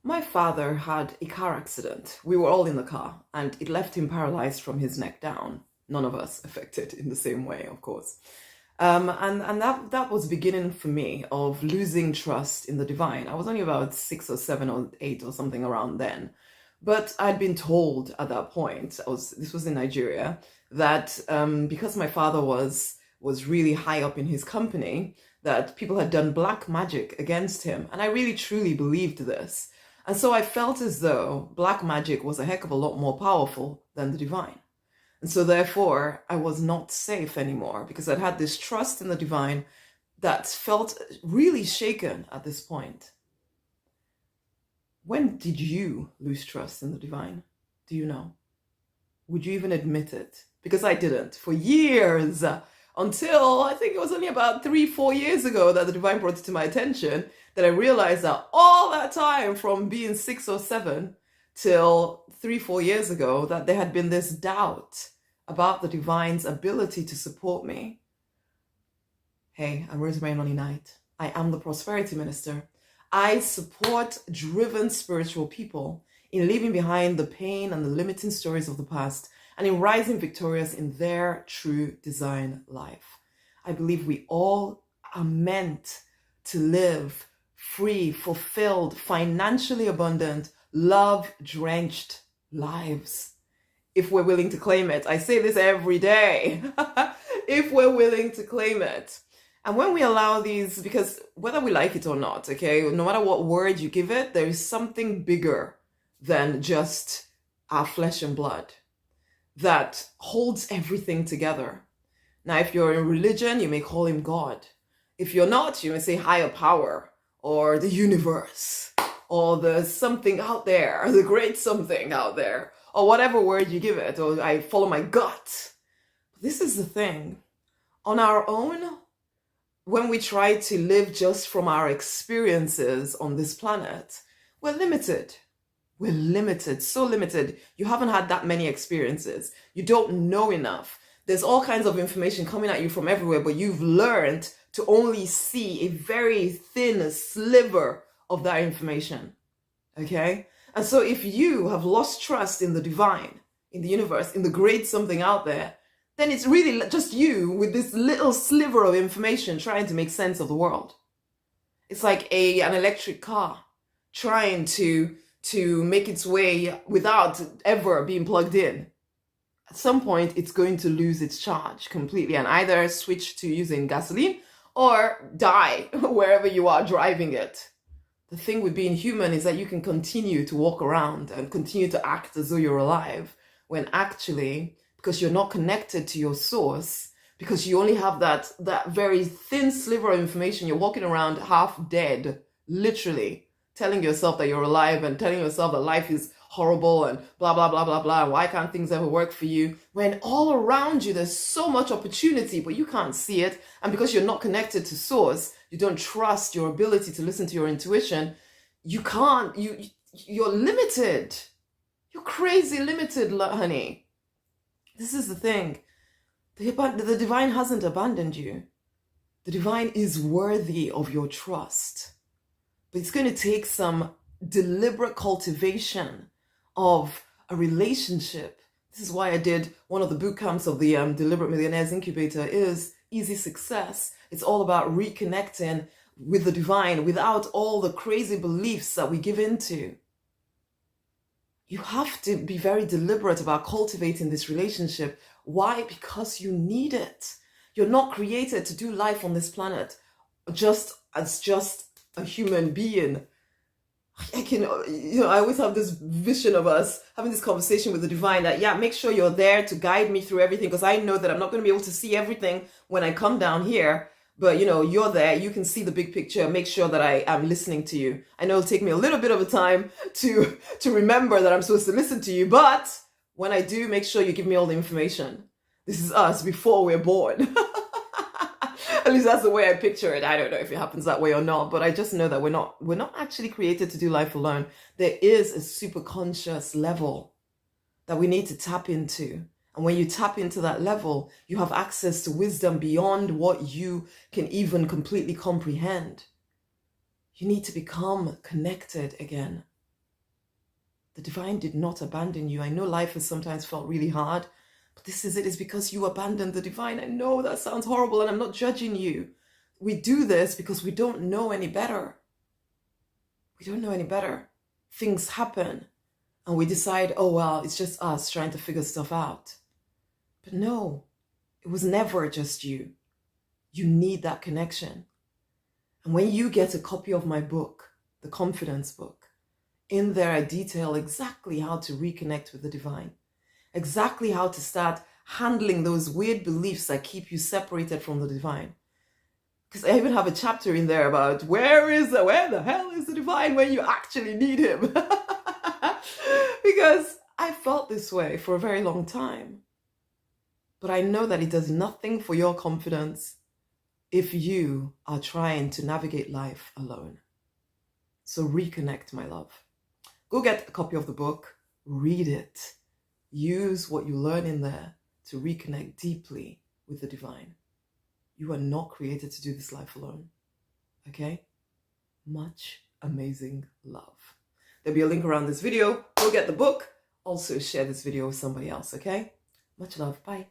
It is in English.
My father had a car accident. We were all in the car, and it left him paralyzed from his neck down. None of us affected in the same way, of course. And that was the beginning for me of losing trust in the divine. I was only about 6 or 7 or 8 or something around then, but I'd been told at that point. This was in Nigeria, that because my father was really high up in his company, that people had done black magic against him, and I really truly believed this. And so I felt as though black magic was a heck of a lot more powerful than the divine. And so therefore, I was not safe anymore because I'd had this trust in the divine that felt really shaken at this point. When did you lose trust in the divine? Do you know? Would you even admit it? Because I didn't for years, until I think it was only about 3, 4 years ago that the divine brought it to my attention, that I realized that all that time from being 6 or 7 till 3, 4 years ago, that there had been this doubt about the divine's ability to support me. Hey, I'm Rosemary Nonny Knight. I am the prosperity minister. I support driven spiritual people in leaving behind the pain and the limiting stories of the past and in rising victorious in their true design life. I believe we all are meant to live free, fulfilled, financially abundant, love-drenched lives. If we're willing to claim it. I say this every day. If we're willing to claim it. And when we allow these, because whether we like it or not, okay, no matter what word you give it, there is something bigger than just our flesh and blood that holds everything together. Now, if you're in religion, you may call him God. If you're not, you may say higher power or the universe or the something out there, or the great something out there, or whatever word you give it, or I follow my gut. This is the thing. On our own, when we try to live just from our experiences on this planet, we're limited. We're limited, so limited. You haven't had that many experiences. You don't know enough. There's all kinds of information coming at you from everywhere, but you've learned to only see a very thin sliver of that information. Okay? And so if you have lost trust in the divine, in the universe, in the great something out there, then it's really just you with this little sliver of information trying to make sense of the world. It's like an electric car trying to make its way without ever being plugged in. At some point, it's going to lose its charge completely and either switch to using gasoline or die wherever you are driving it. The thing with being human is that you can continue to walk around and continue to act as though you're alive, when actually, because you're not connected to your source, because you only have that very thin sliver of information, you're walking around half dead, literally, telling yourself that you're alive and telling yourself that life is horrible and blah, blah, blah, blah, blah. Why can't things ever work for you? When all around you, there's so much opportunity, but you can't see it. And because you're not connected to source, you don't trust your ability to listen to your intuition. You can't, you're limited. You're crazy limited, honey. This is the thing. The divine hasn't abandoned you. The divine is worthy of your trust. But it's going to take some deliberate cultivation of a relationship. This is why I did one of the boot camps of the Deliberate Millionaires Incubator is Easy Success. It's all about reconnecting with the divine without all the crazy beliefs that we give into. You have to be very deliberate about cultivating this relationship. Why? Because you need it. You're not created to do life on this planet just a human being. I always have this vision of us having this conversation with the divine that, yeah, make sure you're there to guide me through everything, because I know that I'm not going to be able to see everything when I come down here. But, you're there. You can see the big picture. Make sure that I am listening to you. I know it'll take me a little bit of a time to remember that I'm supposed to listen to you. But when I do, make sure you give me all the information. This is us before we're born. At least that's the way I picture it. I don't know if it happens that way or not, but I just know that we're not actually created to do life alone. There is a super conscious level that we need to tap into. And when you tap into that level, you have access to wisdom beyond what you can even completely comprehend. You need to become connected again. The divine did not abandon you. I know life has sometimes felt really hard, but this is it. It's because you abandoned the divine. I know that sounds horrible, and I'm not judging you. We do this because we don't know any better. We don't know any better. Things happen, and we decide, oh, well, it's just us trying to figure stuff out. But no, it was never just you. You need that connection. And when you get a copy of my book, the Confidence book, in there I detail exactly how to reconnect with the divine, exactly how to start handling those weird beliefs that keep you separated from the divine. Because I even have a chapter in there about where the hell is the divine when you actually need him? Because I felt this way for a very long time. But I know that it does nothing for your confidence if you are trying to navigate life alone. So reconnect, my love. Go get a copy of the book, read it. Use what you learn in there to reconnect deeply with the divine. You are not created to do this life alone. Okay? Much amazing love. There'll be a link around this video. Go get the book. Also share this video with somebody else, okay? Much love. Bye.